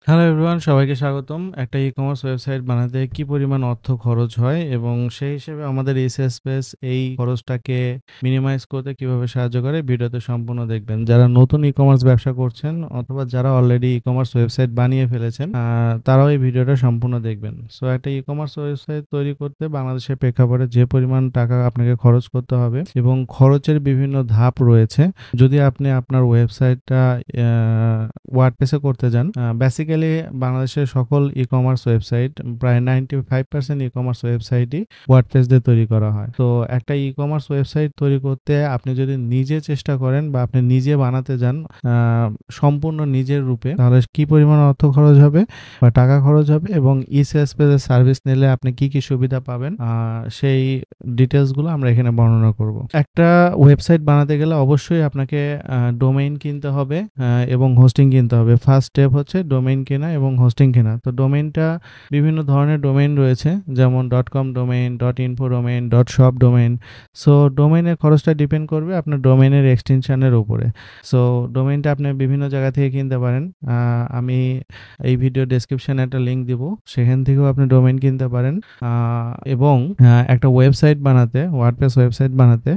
Hello everyone, সবাইকে স্বাগতম। একটা ই-কমার্স ওয়েবসাইট বানাতে কি পরিমাণ অর্থ খরচ হয় এবং সেই হিসেবে আমাদের স্পেস এই খরচটাকে মিনিমাইজ করতে কিভাবে সাহায্য করে, ভিডিওতে সম্পূর্ণ দেখবেন। যারা নতুন ই-কমার্স ব্যবসা করছেন অথবা যারা অলরেডি ই-কমার্স ওয়েবসাইট বানিয়ে ফেলেছেন, তারাও এই ভিডিওটা সম্পূর্ণ দেখবেন। সো একটা ই-কমার্স ওয়েবসাইট তৈরি করতে বাংলাদেশের প্রেক্ষাপটে যে পরিমাণ টাকা আপনাকে খরচ করতে হবে এবং খরচের বিভিন্ন ধাপ রয়েছে। যদি আপনি আপনার ওয়েবসাইটটা ওয়ার্ডপ্রেসে করতে যান, বেসিক্যালি বাংলাদেশের সকল ই-কমার্স ওয়েবসাইট, প্রায় 95% ই-কমার্স ওয়েবসাইটই ওয়ার্ডপ্রেস দিয়ে তৈরি করা হয়। তো একটা ই-কমার্স ওয়েবসাইট তৈরি করতে আপনি যদি নিজে চেষ্টা করেন বা আপনি নিজে বানাতে যান সম্পূর্ণ নিজের রূপে, তাহলে কি পরিমাণ অর্থ খরচ হবে বা টাকা খরচ হবে এবং স্পেসের সার্ভিস নিলে আপনি কি কি সুবিধা পাবেন, সেই ডিটেলসগুলো আমরা এখানে বর্ণনা করব। একটা ওয়েবসাইট বানাতে গেলে অবশ্যই আপনাকে ডোমেইন কিনতে হবে এবং হোস্টিং কিনতে হবে। ফার্স্ট স্টেপ হচ্ছে ডোমেইন কেনা এবং হোস্টিং কেনা। তো ডোমেইনটা বিভিন্ন ধরনের ডোমেইন রয়েছে, যেমন .com domain, .info domain, .shop domain. So ডোমেইনের খরচটা ডিপেন্ড করবে আপনার ডোমেইনের এক্সটেনশনের উপরে। সো ডোমেইনটা আপনি বিভিন্ন জায়গা থেকে কিনতে পারেন। আমি এই ভিডিও ডেসক্রিপশনে একটা লিঙ্ক দিব, সেখান থেকেও আপনি ডোমেইন কিনতে পারেন। এবং একটা ওয়েবসাইট বানাতে, ওয়ার্ডপ্রেস ওয়েবসাইট বানাতে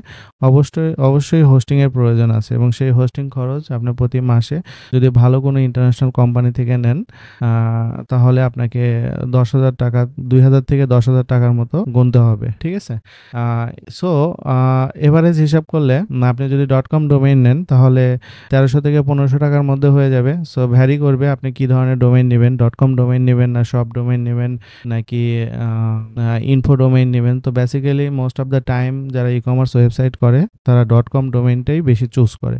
অবশ্যই হোস্টিং এর প্রয়োজন আছে এবং সেই হোস্টিং খরচ আপনি প্রতি মাসে যদি ভালো কোনো ইন্টারন্যাশনাল কোম্পানি থেকে নেন, তাহলে আপনাকে 10,000 টাকা, 2,000 থেকে 10,000 টাকার মতো গুনতে হবে। ঠিক আছে? সো এভারেজ হিসাব করলে আপনি যদি .com ডোমেইন নেন তাহলে 1300 থেকে 1500 টাকার মধ্যে হয়ে যাবে। সো ভ্যারি করবে আপনি কি ধরনের ডোমেইন নেবেন, .com ডোমেইন নেবেন না শপ ডোমেইন নেবেন নাকি ইনফো ডোমেইন নেবেন। তো basically most of the time যারা ই-কমার্স ওয়েবসাইট করে তারা .com ডোমেইনটাই বেশি চুজ করে।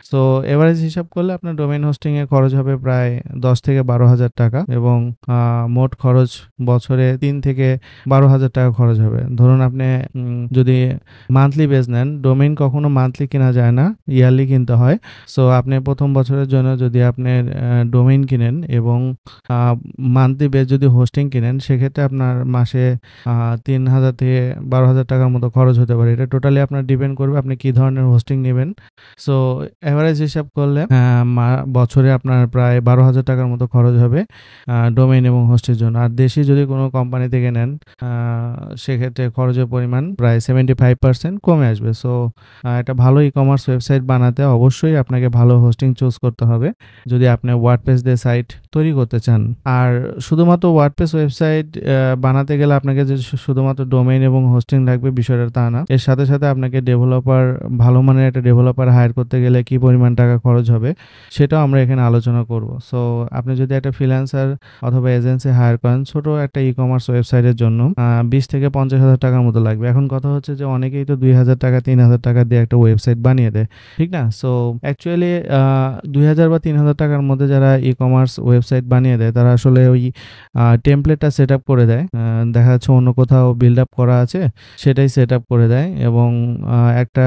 সো এভারেজ হিসাব করলে আপনার ডোমেইন হোস্টিং এ খরচ হবে প্রায় 10 থেকে 12,000 টাকা এবং মোট খরচ বছরে 3 থেকে 12,000 টাকা খরচ হবে। ধরুন আপনি যদি মান্থলি বেস নেন, ডোমেইন কখনো মান্থলি কেনা যায় না, ইয়ারলি কিনতে হয়। সো আপনি প্রথম বছরের জন্য যদি আপনি ডোমেইন কিনেন এবং মান্থলি বেস যদি হোস্টিং কিনেন, সেক্ষেত্রে আপনার মাসে 3,000 থেকে 12,000 টাকার মতো খরচ হতে পারে। এটা টোটালি আপনার ডিপেন্ড করবে আপনি কি ধরনের হোস্টিং নেবেন। সো এভারেজ হিসাব করলে বছরে আপনার প্রায় 12,000 টাকার মতো খরচ হবে ডোমেইন এবং হোস্টের জন্য। আর দেশি যদি কোনো কোম্পানি থেকে নেন, সেক্ষেত্রে খরচের পরিমাণ প্রায় 75% কমে আসবে। সো একটা ভালো ই-কমার্স ওয়েবসাইট বানাতে অবশ্যই আপনাকে ভালো হোস্টিং চুজ করতে হবে যদি আপনি ওয়ার্ডপ্রেস দিয়ে সাইট তৈরি করতে চান। আর শুধুমাত্র ওয়ার্ডপ্রেস ওয়েবসাইট বানাতে গেলে আপনাকে যে শুধুমাত্র ডোমেইন এবং হোস্টিং লাগবে বিষয়টা তা না। এর সাথে সাথে আপনাকে ভালো মানের একটা ডেভেলপার হায়ার করতে গেলে কি পরিমাণ টাকা খরচ হবে সেটাও আমরা এখানে আলোচনা করব। সো আপনি যদি একটা ফ্রিল্যান্সার অথবা এজেন্সি হায়ার করেন ছোট একটা ই-কমার্স ওয়েবসাইটের জন্য 20 থেকে 50,000 টাকার মতো লাগবে। এখন কথা হচ্ছে যে অনেকেই তো 2,000 টাকা 3,000 টাকা দিয়ে একটা ওয়েবসাইট বানিয়ে দেয়, ঠিক না? সো অ্যাকচুয়ালি 2,000 বা 3,000 টাকার মধ্যে যারা ই-কমার্স ওয়েবসাইট বানিয়ে দেয় তারা আসলে ওই টেমপ্লেটটা সেট আপ করে দেয়। দেখা যাচ্ছে অন্য কোথাও বিল্ড আপ করা আছে, সেটাই সেট আপ করে দেয়। এবং একটা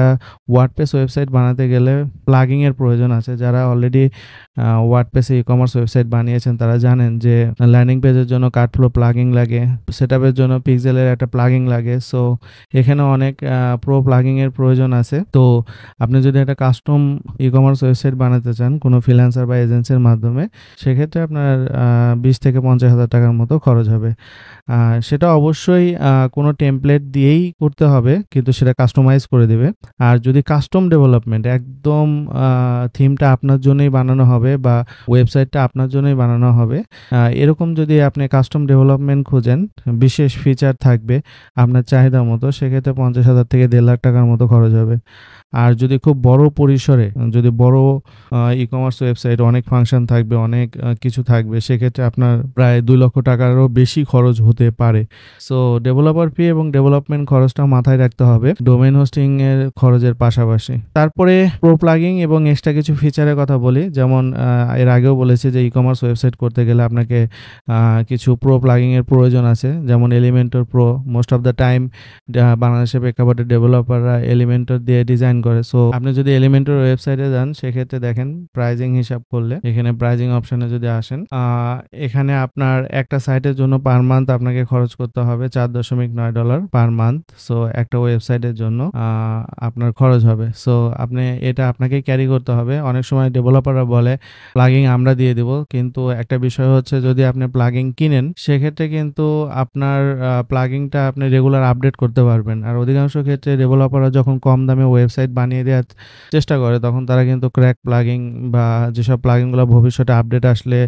ওয়ার্ডপ্রেস ওয়েবসাইট বানাতে গেলে প্লাগিং এর প্রয়োজন আছে। যারা অলরেডি ওয়ার্ডপ্রেসে ই-কমার্স ওয়েবসাইট বানিয়েছেন তারা জানেন যে ল্যান্ডিং পেজের জন্য কার্ডফ্লো প্লাগিং লাগে, সেটআপের জন্য পিক্সেলের একটা প্লাগিং লাগে। সো এখানে অনেক প্রো প্লাগিং এর প্রয়োজন আছে। তো আপনি যদি একটা কাস্টম ই-কমার্স ওয়েবসাইট বানাতে চান কোনো ফ্রিল্যান্সার বা এজেন্সির মাধ্যমে, সেক্ষেত্রে আপনার 20 থেকে 50,000 টাকার মতো খরচ হবে। সেটা অবশ্যই কোনো টেমপ্লেট দিয়েই করতে হবে, কিন্তু সেটা কাস্টমাইজ করে দেবে। আর যদি কাস্টম ডেভেলপমেন্ট একদম থিমটা আপনার জন্যই বানানো হবে বা ওয়েবসাইটটা আপনার জন্যই বানানো হবে, এরকম যদি আপনি কাস্টম ডেভেলপমেন্ট খোঁজেন, বিশেষ ফিচার থাকবে আপনার চাহিদা মতো, সেক্ষেত্রে 50,000 থেকে 1.5 লাখ টাকার মতো খরচ হবে। আর যদি খুব বড় পরিসরে, যদি বড় ই-কমার্স ওয়েবসাইট অনেক ফাংশন থাকবে, অনেক কিছু থাকবে, সেক্ষেত্রে আপনার প্রায় 2 লক্ষ টাকারও বেশি খরচ হতে পারে। সো ডেভেলপার ফি এবং ডেভেলপমেন্ট খরচটা মাথায় রাখতে হবে ডোমেইন হোস্টিং এর খরচের পাশাপাশি। তারপরে প্রো প্লাগিং এবং এক্সট্রা কিছু ফিচারের কথা বলি। যেমন এর আগেও বলেছি যে ই-কমার্স ওয়েবসাইট করতে গেলে আপনাকে কিছু প্রো প্লাগিং এর প্রয়োজন আছে, যেমন Elementor pro. Most of the time বাংলাদেশের প্রেক্ষাপটে ডেভেলপাররা এলিমেন্টর দিয়ে ডিজাইন করে। সো আপনি যদি এলিমেন্টর ওয়েবসাইটে যান, সেক্ষেত্রে দেখেন প্রাইজিং হিসাব করলে, এখানে প্রাইজিং অপশনে যদি আসেন, এখানে আপনার একটা সাইটের জন্য পার মান্থ আপনাকে খরচ করতে হবে $4.9 পার মান্থ। সো একটা ওয়েবসাইটের জন্য আপনার খরচ হবে। সো এটা আপনাকে ক্যারি করতে হবে। অনেক সময় ডেভেলপাররা বলে প্লাগিং আমরা দিয়ে দিব, কিন্তু কিন্তু একটা বিষয় হচ্ছে যদি আপনি প্লাগইন কিনেন সেক্ষেত্রে কিন্তু আপনার প্লাগইনটা আপনি রেগুলার আপডেট করতে পারবেন। আর অধিকাংশ ক্ষেত্রে ডেভেলপাররা যখন কম দামে ওয়েবসাইট বানিয়ে দেওয়ার চেষ্টা করে তখন তারা কিন্তু ক্র্যাক প্লাগইন বা যেসব প্লাগইনগুলো ভবিষ্যতে আপডেট আসলে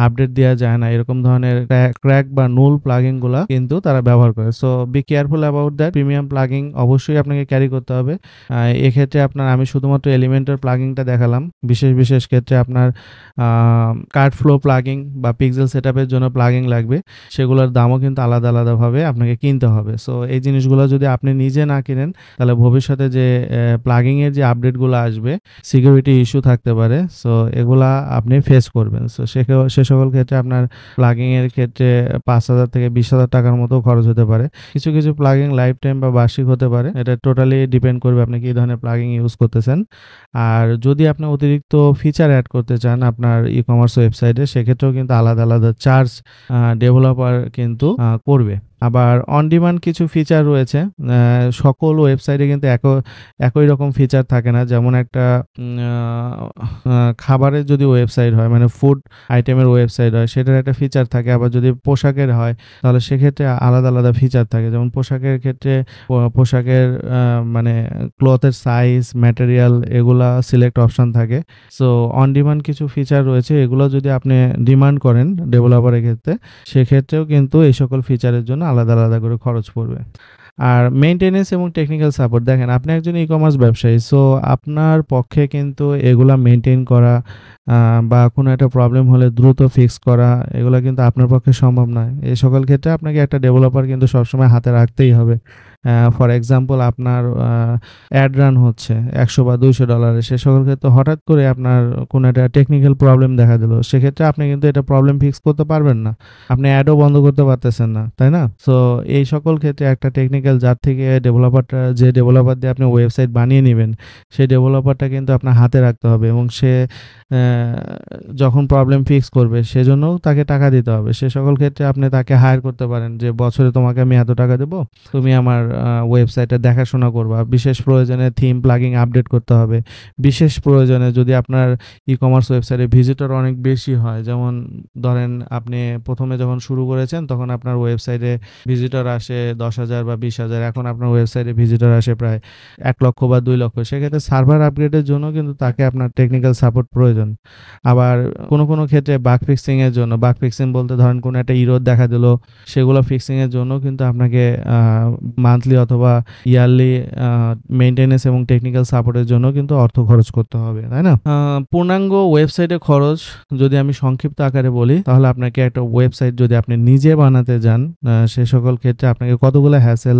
আপডেট দেওয়া যায় না এরকম ধরনের ক্র্যাক বা নুল প্লাগইনগুলা কিন্তু তারা ব্যবহার করে। So be careful about that. Premium plugin অবশ্যই আপনাকে ক্যারি করতে হবে। এক্ষেত্রে আমি শুধুমাত্র এলিমেন্টের প্লাগইনটা দেখালাম। বিশেষ ক্ষেত্রে আপনার কার্ড ফ্লো প্লাগইন বা পিক্সেল সেটআপের জন্য প্লাগইন লাগবে। সেগুলোর দামও কিন্তু আলাদাভাবে আপনাকে কিনতে হবে। সো এই জিনিসগুলো যদি আপনি নিজে না কিনেন তাহলে ভবিষ্যতে যে প্লাগইনের যে আপডেটগুলো আসবে সিকিউরিটি ইস্যু থাকতে পারে। সো এগুলা আপনি ফেস করবেন। সো সে সকল ক্ষেত্রে আপনার প্লাগইনের ক্ষেত্রে ৫,০০০ থেকে ২০,০০০ টাকার মতো খরচ হতে পারে। কিছু প্লাগইন লাইফ টাইম বা বার্ষিক হতে পারে। এটা টোটালি ডিপেন্ড করবে আপনি কি ধরনের প্লাগইন ইউজ করতেছেন। আর যদি আপনি অতিরিক্ত ফিচার অ্যাড করতে চান আপনার ই-কমার্স ওয়েবসাইটে সেক্ষেত্রেও কিন্তু আলাদা চার্জ ডেভেলপার কিন্তু করবে। আবার অন ডিমান্ড কিছু ফিচার রয়েছে। সকল ওয়েবসাইটে কিন্তু একই রকম ফিচার থাকে না। যেমন একটা খাবারের যদি ওয়েবসাইট হয় মানে ফুড আইটেমের ওয়েবসাইট হয় সেটার একটা ফিচার থাকে। আবার যদি পোশাকের হয় তাহলে সেক্ষেত্রে আলাদা ফিচার থাকে। যেমন পোশাকের ক্ষেত্রে পোশাকের মানে ক্লথের সাইজ, ম্যাটেরিয়াল এগুলা সিলেক্ট অপশন থাকে। সো অন ডিমান্ড কিছু ফিচার রয়েছে এগুলো যদি আপনি ডিমান্ড করেন ডেভেলপারের ক্ষেত্রে সেক্ষেত্রেও কিন্তু এই সকল ফিচারের জন্য আলাদা করে খরচ পড়বে। আর মেইনটেনেন্স এবং টেকনিক্যাল সাপোর্ট দেখেন আপনি একজন ই-কমার্স ব্যবসায়ী। সো আপনার পক্ষে কিন্তু এগুলা মেইনটেইন করা বা কোনো একটা প্রবলেম হলে দ্রুত ফিক্স করা এগুলা কিন্তু আপনার পক্ষে সম্ভব নয়। এই সকল ক্ষেত্রে আপনাকে একটা ডেভেলপার কিন্তু সবসময় হাতে রাখতেই হবে। ফর এক্সাম্পল আপনার অ্যাড রান হচ্ছে $100 বা $200 সে সকল ক্ষেত্রে হঠাৎ করে আপনার কোনো একটা টেকনিক্যাল প্রবলেম দেখা দিল। সেক্ষেত্রে আপনি কিন্তু এটা প্রবলেম ফিক্স করতে পারবেন না। আপনি অ্যাডও বন্ধ করতে পারতেছেন না, তাই না? সো এই সকল ক্ষেত্রে একটা টেকনিক্যাল যার থেকে যে ডেভেলপার দিয়ে আপনি ওয়েবসাইট বানিয়ে নিবেন সেই ডেভেলপারটা কিন্তু আপনার হাতে রাখতে হবে এবং সে যখন প্রবলেম ফিক্স করবে সেজন্যও তাকে টাকা দিতে হবে। সে সকল ক্ষেত্রে আপনি তাকে হায়ার করতে পারেন যে বছরে তোমাকে আমি এত টাকা দেবো, তুমি আমার ওয়েবসাইটে দেখাশোনা করবা। বিশেষ প্রয়োজনে থিম প্লাগইন আপডেট করতে হবে। বিশেষ প্রয়োজনে যদি আপনার ই-কমার্স ওয়েবসাইটে ভিজিটর অনেক বেশি হয়, যেমন ধরেন আপনি প্রথমে যখন শুরু করেছেন তখন আপনার ওয়েবসাইটে ভিজিটর আসে ১০,০০০ বা ২০,০০০, এখন আপনার ওয়েবসাইটে ভিজিটর আসে প্রায় ১,০০,০০০ বা ২,০০,০০০। সেক্ষেত্রে সার্ভার আপগ্রেডের জন্য কিন্তু তাকে আপনার টেকনিক্যাল সাপোর্ট প্রয়োজন। আবার কোনো ক্ষেত্রে বাগ ফিক্সিং এর জন্য, বাগ ফিক্সিং বলতে ধরেন কোনো একটা এরর দেখা দিল সেগুলো ফিক্সিং এর জন্য কিন্তু আপনাকে মান্থলি অথবা ইয়ারলি মেইনটেনেন্স এবং টেকনিক্যাল সাপোর্টের জন্য কিন্তু অর্থ খরচ করতে হবে, তাই না? পূর্ণাঙ্গ ওয়েবসাইটে খরচ যদি আমি সংক্ষিপ্ত আকারে বলি তাহলে আপনাকে একটা ওয়েবসাইট যদি আপনি নিজে বানাতে যান সে সকল ক্ষেত্রে আপনাকে কতগুলো হ্যাসেল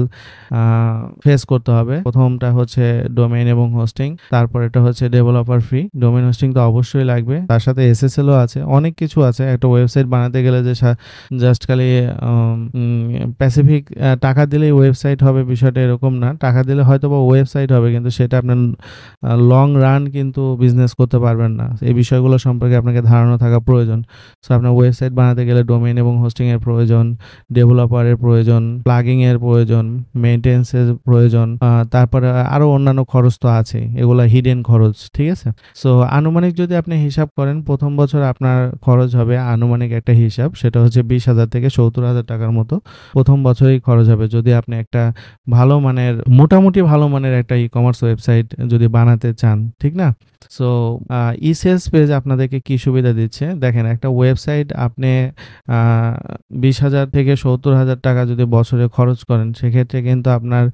ফেস করতে হবে। প্রথমটা হচ্ছে ডোমেইন এবং হোস্টিং, তারপর এটা হচ্ছে ডেভেলপার ফি। ডোমেইন হোস্টিং তো অবশ্যই লাগবে, তার সাথে এসএসএলও আছে, অনেক কিছু আছে। একটা ওয়েবসাইট বানাতে গেলে যে জাস্ট খালি স্পেসিফিক টাকা দিলেই ওয়েবসাইট হবে বিষয়টা এরকম না। টাকা দিলে হয়তো বা ওয়েবসাইট হবে কিন্তু সেটা আপনার লং রান কিন্তু বিজনেস করতে পারবেন না। এই বিষয়গুলো সম্পর্কে আপনাকে ধারণা থাকা প্রয়োজন। সো আপনার ওয়েবসাইট বানাতে গেলে ডোমেইন এবং হোস্টিং এর প্রয়োজন, ডেভেলপারের প্রয়োজন, প্লাগইন এর প্রয়োজন, মেইনটেন্যান্সের প্রয়োজন, তারপরে আরো অন্যান্য খরচ তো আছে, এগুলা হিডেন খরচ, ঠিক আছে? সো আনুমানিক যদি আপনি হিসাব করেন প্রথম বছর আপনার খরচ হবে আনুমানিক একটা হিসাব, সেটা হচ্ছে 20,000 থেকে 70,000 টাকার মতো প্রথম বছরেই খরচ হবে যদি আপনি একটা মোটামুটি ভালো মানের একটা ই-কমার্স ওয়েবসাইট যদি বানাতে চান, ঠিক না? সো ই-সেলস পেজ আপনাদেরকে কি সুবিধা দিচ্ছে দেখেন। একটা ওয়েবসাইট আপনি 20,000 থেকে 70,000 টাকা যদি বছরে খরচ করেন সেক্ষেত্রে কিন্তু আপনার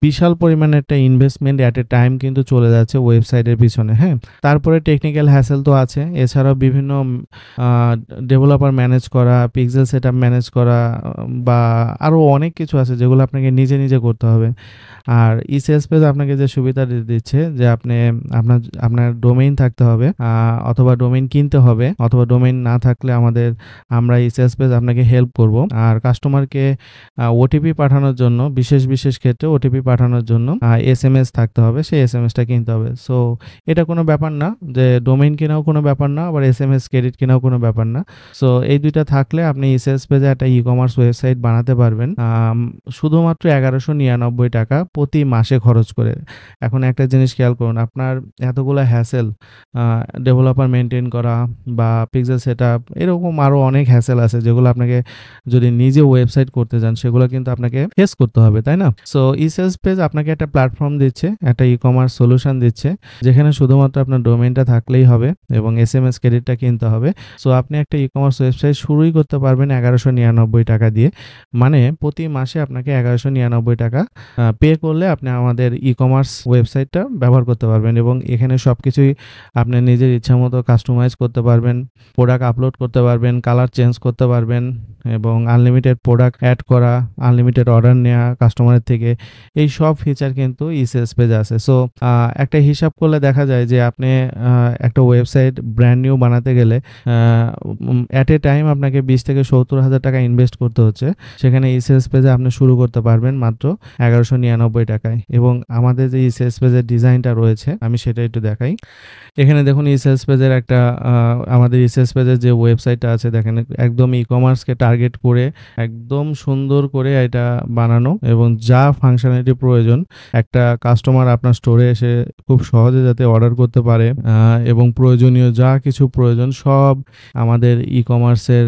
বিশাল পরিমাণে একটা ইনভেস্টমেন্ট অ্যাট এ টাইম কিন্তু চলে যাচ্ছে ওয়েবসাইটের পিছনে। হ্যাঁ, তারপরে টেকনিক্যাল হ্যাসেল তো আছে, এছাড়াও বিভিন্ন ডেভেলপার ম্যানেজ করা, পিক্সেল সেটআপ ম্যানেজ করা বা আরও অনেক কিছু আছে যেগুলো আপনাকে নিজে করতে হবে। আর ই-সেলস পেজ আপনাকে যে সুবিধা দিচ্ছে যে আপনার ডোমেইন থাকতে হবে অথবা ডোমেইন কিনতে হবে, অথবা ডোমেইন না থাকলে আমরা ই-সেলস পেজ আপনাকে হেল্প করব। আর কাস্টমারকে ওটিপি পাঠানোর জন্য বিশেষ ক্ষেত্রে ওটিপি পাঠানোর জন্য এসএমএস থাকতে হবে, সেই এসএমএসটা কিনতে হবে। সো এটা কোনো ব্যাপার না যে ডোমেইন কেনাও কোনো ব্যাপার না, আবার এসএমএস ক্রেডিট কেনাও কোনো ব্যাপার না। সো এই দুইটা থাকলে আপনি ই-সেলস পেজে একটা ই-কমার্স ওয়েবসাইট বানাতে পারবেন। শুধুমাত্র ৳১১৯৯ প্রতি মাসে খরচ করে। এখন একটা জিনিস খেয়াল করুন, আপনার এতগুলা হ্যাসেল ডেভেলপার মেইনটেইন করা বা পিক্সেল সেটআপ এরকম আরো অনেক হ্যাসেল আছে যেগুলো আপনাকে যদি নিজে ওয়েবসাইট করতে যান সেগুলো কিন্তু আপনাকে ফেস করতে হবে, তাই না? সো ই-সেলস পেজ আপনাকে একটা প্ল্যাটফর্ম দিচ্ছে, একটা ই-কমার্স সলিউশন দিচ্ছে যেখানে শুধুমাত্র আপনার ডোমেইনটা থাকলেই হবে এবং এসএমএস ক্রেডিটটা কিনতে হবে। সো আপনি একটা ই-কমার্স ওয়েবসাইট শুরুই করতে পারবেন ৳১১৯৯ দিয়ে। মানে প্রতি মাসে আপনাকে ৳১১৯৯ পে করলে আপনি আমাদের ই-কমার্স ওয়েবসাইটটা ব্যবহার করতে পারবেন এবং এখানে সবকিছুই আপনি নিজের ইচ্ছামতো কাস্টমাইজ করতে পারবেন, প্রোডাক্ট আপলোড করতে পারবেন, কালার চেঞ্জ করতে পারবেন এবং আনলিমিটেড প্রোডাক্ট এড করা, আনলিমিটেড অর্ডার নেওয়া কাস্টমারের থেকে, এই সব ফিচার কিন্তু ই-সেলস পেজে আছে। সো একটা হিসাব করলে দেখা যায় যে আপনি একটা ওয়েবসাইট ব্র্যান্ড নিউ বানাতে গেলে এট এ টাইম আপনাকে ২০ থেকে ৭০ হাজার টাকা ইনভেস্ট করতে হচ্ছে। সেখানে ই-সেলস পেজে আপনি শুরু করতে পারবেন মাত্র ৳১১৯৯ এবং আমাদের যে ই-সেলস পেজের ডিজাইনটা রয়েছে আমি সেটা একটু দেখাই। এখানে দেখুন ই-সেলস পেজের একটা আমাদের ই-সেলস পেজের যে ওয়েবসাইটটা আছে দেখেন, একদম ই-কমার্সকে টার্গেট করে একদম সুন্দর করে এটা বানানো এবং যা ফাংশনালিটি প্রয়োজন একটা কাস্টমার আপনার স্টোরে এসে খুব সহজে যাতে অর্ডার করতে পারে এবং প্রয়োজনীয় যা কিছু প্রয়োজন সব আমাদের ই-কমার্সের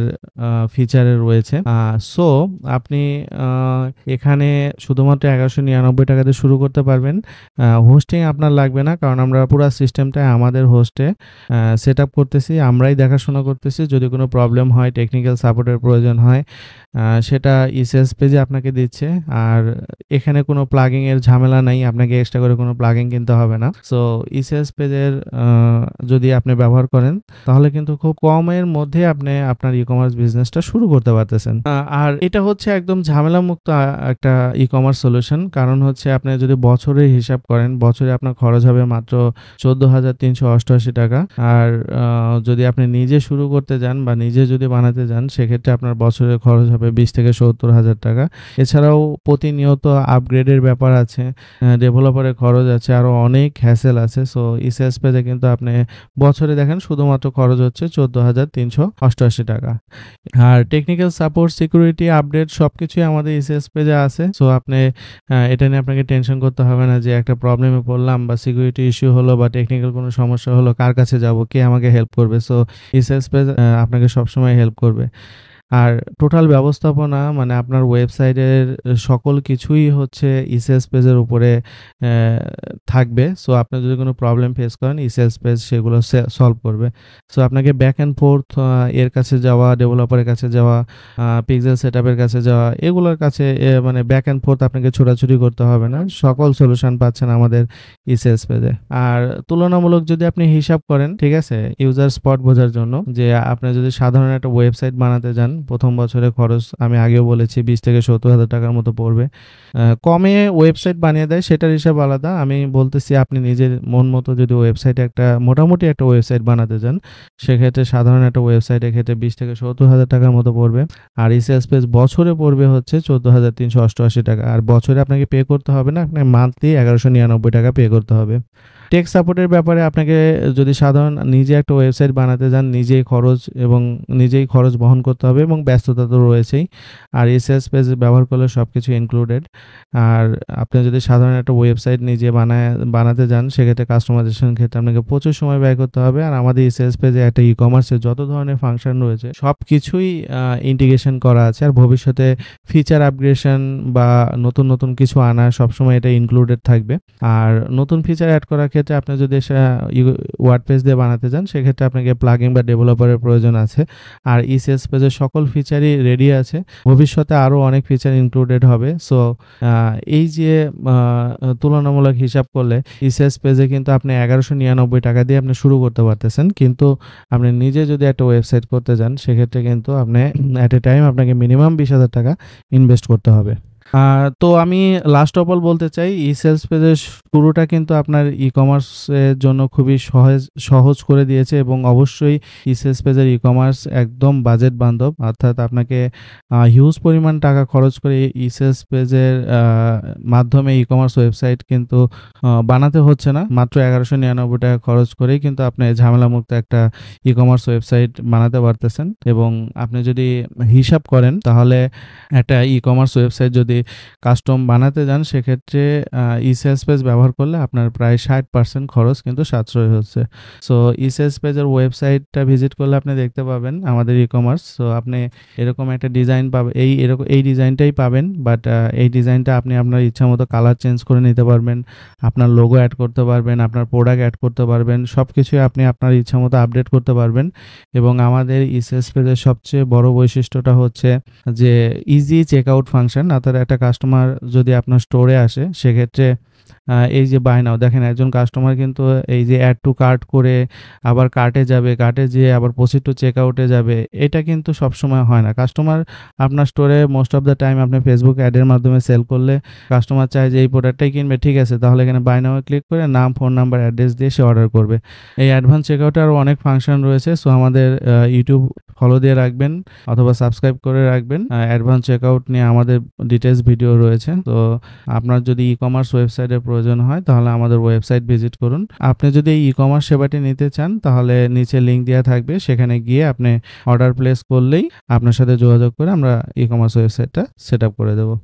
ফিচারে রয়েছে। সো আপনি এখানে শুধুমাত্র ৳১১৯৯ দিয়ে শুরু করতে পারবেন। হোস্টিং আপনার লাগবে না, কারণ আমরা পুরা সিস্টেমটাই আমাদের হোস্টে সেটআপ করতেছি, আমরাই দেখাশোনা করতেছি। যদি কোনো প্রবলেম হয়, টেকনিক্যাল সাপোর্টের প্রয়োজন হয়, সেটা ই-সেলস পেজে আপনাকে দিচ্ছে। আর এখানে কোনো প্লাগিং এর ঝামেলা নাই, আপনাকে এক্সট্রা করে কোনো প্লাগিং কিনতে হবে না। সো ই-সেলস পেজের যদি আপনি ব্যবহার করেন তাহলে কিন্তু খুব কমের মধ্যে আপনি আপনার ই-কমার্স বিজনেসটা শুরু করতে পারতেছেন। আর এটা হচ্ছে একদম ঝামেলামুক্ত একটা ই-কমার্স সলিউশন। কারণ হচ্ছে আপনি যদি বছরে হিসাব করেন, বছরে আপনার খরচ হবে মাত্র ৳১৪,৩৮৮ আর যদি আপনি নিজে শুরু করতে যান বা নিজে যদি বানাতে যান সেক্ষেত্রে আপনার বছরের খরচ হবে ২০ থেকে ৭০ হাজার টাকা। এছাড়াও প্রতিনিয়ত আপগ্রেডের ব্যাপার আছে, ডেভেলপারের খরচ আছে, আরো অনেক হ্যাসেল আছে। সো ই-সেলস পেজে কিন্তু আপনি বছরে দেখেন শুধুমাত্র খরচ হচ্ছে ৳১৪,৩৮৮ আর টেকনিক্যাল সাপোর্ট, সিকিউরিটি আপডেট সবকিছুই আমাদের ই-সেলস পেজে আছে। সো আপনি এটা নিয়ে আপনাকে টেনশন করতে হবে না যে একটা প্রবলেমে পড়লাম বা সিকিউরিটি ইস্যু হলো বা টেকনিক্যাল কোনো সমস্যা হলো, কার কাছে যাব, কে আমাকে হেল্প করবে। সো ই-সেলস পেজ আপনাকে সবসময় হেল্প করবে। আর টোটাল ব্যবস্থাপনা মানে আপনার ওয়েবসাইটের সকল কিছুই হচ্ছে ই-সেলস পেজের উপরে থাকবে। সো আপনি যদি কোনো প্রবলেম ফেস করেন ই-সেলস পেজ সেগুলো সলভ করবে। সো আপনাকে ব্যাক অ্যান্ড ফোর্থ এর কাছে যাওয়া, ডেভেলপারের কাছে যাওয়া, পিক্সেল সেটআপের কাছে যাওয়া, এগুলোর কাছে মানে ব্যাক অ্যান্ড ফোর্থ আপনাকে ছোটাছুটি করতে হবে না। সকল সলিউশন পাচ্ছেন আমাদের ই-সেলস পেজে। আর তুলনামূলক যদি আপনি হিসাব করেন, ঠিক আছে, ইউজার স্পট বোঝার জন্য, যে আপনি যদি সাধারণ একটা ওয়েবসাইট বানাতে যান প্রথম বছরে খরচ আমি আগেও বলেছি ২০ থেকে ৭০ হাজার টাকার মতো পড়বে। কমে ওয়েবসাইট বানিয়ে দেয় সেটার হিসাব আলাদা। আমি বলতেছি আপনি নিজের মন মতো যদি ওয়েবসাইটে একটা মোটামুটি একটা ওয়েবসাইট বানাতে যান সেক্ষেত্রে সাধারণ একটা ওয়েবসাইটের ক্ষেত্রে ২০ থেকে ৭০ হাজার টাকার মতো পড়বে। আর ই-সেলস পেজ বছরে পড়বে হচ্ছে ৳১৪,৩৮৮ আর বছরে আপনাকে পে করতে হবে না, আপনাকে মান্থলি ৳১১৯৯ পে করতে হবে। টেক সাপোর্টের ব্যাপারে আপনাকে যদি সাধারণ নিজে একটা ওয়েবসাইট বানাতে যান নিজেই খরচ বহন করতে হবে এবং ব্যস্ততা তো রয়েছেই। আর ই-সেলস পেজ ব্যবহার করলে সবকিছু ইনক্লুডেড। আর আপনি যদি সাধারণ একটা ওয়েবসাইট নিজে বানাতে যান সেক্ষেত্রে কাস্টমাইজেশন ক্ষেত্রে আপনাকে প্রচুর সময় ব্যয় করতে হবে। আর আমাদের ই-সেলস পেজে একটা ই-কমার্সের যত ধরনের ফাংশন রয়েছে সবকিছুই ইন্টিগ্রেশন করা আছে। আর ভবিষ্যতে ফিচার আপগ্রেডেশন বা নতুন কিছু আনা সবসময় এটা ইনক্লুডেড থাকবে। আর নতুন ফিচার অ্যাড করার ক্ষেত্রে আপনি যদি ওয়ার্ডপ্রেস দিয়ে বানাতে যান সেক্ষেত্রে আপনাকে প্লাগইন বা ডেভেলপারের প্রয়োজন আছে। আর ই-সেলস পেজের সকল ফিচারই রেডি আছে, ভবিষ্যতে আরও অনেক ফিচার ইনক্লুডেড হবে। সো এই যে তুলনামূলক হিসাব করলে ই-সেলস পেজে কিন্তু আপনি ৳১১৯৯ দিয়ে আপনি শুরু করতে পারতেছেন, কিন্তু আপনি নিজে যদি একটা ওয়েবসাইট করতে যান সেক্ষেত্রে কিন্তু আপনি অ্যাট এ টাইম আপনাকে মিনিমাম ২০,০০০ টাকা ইনভেস্ট করতে হবে। তো আমি লাস্ট অফ অল বলতে চাই ই-সেলস পেজের শুরুটা কিন্তু আপনার ই-কমার্সের জন্য খুবই সহজ করে দিয়েছে এবং অবশ্যই ই-সেলস পেজের ই-কমার্স একদম বাজেট বান্ধব, অর্থাৎ আপনাকে হিউজ পরিমাণ টাকা খরচ করে ই-সেলস পেজের মাধ্যমে ই-কমার্স ওয়েবসাইট কিন্তু বানাতে হচ্ছে না। মাত্র ৳১১৯৯ খরচ করেই কিন্তু আপনি ঝামেলামুক্ত একটা ই-কমার্স ওয়েবসাইট বানাতে পারতেছেন। এবং আপনি যদি হিসাব করেন তাহলে একটা ই-কমার্স ওয়েবসাইট যদি কাস্টম বানাতে যান সেক্ষেত্রে ইসেলস পেজ ব্যবহার করলে আপনার প্রায় 60% খরচ কিন্তু সাশ্রয় হচ্ছে। সো ইসেলস পেজের ওয়েবসাইটটা ভিজিট করলে আপনি দেখতে পাবেন আমাদের ই-কমার্স। সো আপনি এরকম একটা ডিজাইন পাবেন, এই ডিজাইনটাই পাবেন, বাট এই ডিজাইনটা আপনি আপনার ইচ্ছামতো কালার চেঞ্জ করে নিতে পারবেন, আপনার লোগো অ্যাড করতে পারবেন, আপনার প্রোডাক্ট অ্যাড করতে পারবেন, সবকিছুই আপনি আপনার ইচ্ছামতো আপডেট করতে পারবেন। এবং আমাদের ইসেলস পেজের সবচেয়ে বড় বৈশিষ্ট্যটা হচ্ছে যে ইজি চেকআউট ফাংশন। অর্থাৎ একটা কাস্টমার যদি আপনার স্টোরে আসে সেক্ষেত্রে এই যে বাই নাও দেখেন, একজন কাস্টমার কিন্তু এই যে অ্যাড টু কার্ট করে আবার কার্টে যাবে, কার্টে যেয়ে আবার প্রসিড টু চেকআউটে যাবে, এটা কিন্তু সবসময় হয় না। কাস্টমার আপনার স্টোরে মোস্ট অফ দ্য টাইম আপনি ফেসবুক অ্যাডের মাধ্যমে সেল করলে কাস্টমার চায় যে এই প্রোডাক্টটাই কিনবে, ঠিক আছে, তাহলে এখানে বাই নাও ক্লিক করে নাম, ফোন নাম্বার, অ্যাড্রেস দিয়ে সে অর্ডার করবে। এই অ্যাডভান্স চেকআউটে আরও অনেক ফাংশন রয়েছে। সো আমাদের ইউটিউব ফলো দিয়ে রাখবেন অথবা সাবস্ক্রাইব করে রাখবেন। অ্যাডভান্স চেকআউট নিয়ে আমাদের ডিটেলস ভিডিও রয়েছে। তো আপনার যদি ই-কমার্স ওয়েবসাইটের প্রয়োজন হয় তাহলে আমাদের ওয়েবসাইট ভিজিট করুন। আপনি যদি এই ই-কমার্স সেবাটি নিতে চান তাহলে নিচে লিঙ্ক দেওয়া থাকবে, সেখানে গিয়ে আপনি অর্ডার প্লেস করলেই আপনার সাথে যোগাযোগ করে আমরা ই-কমার্স ওয়েবসাইটটা সেট আপ করে দেবো।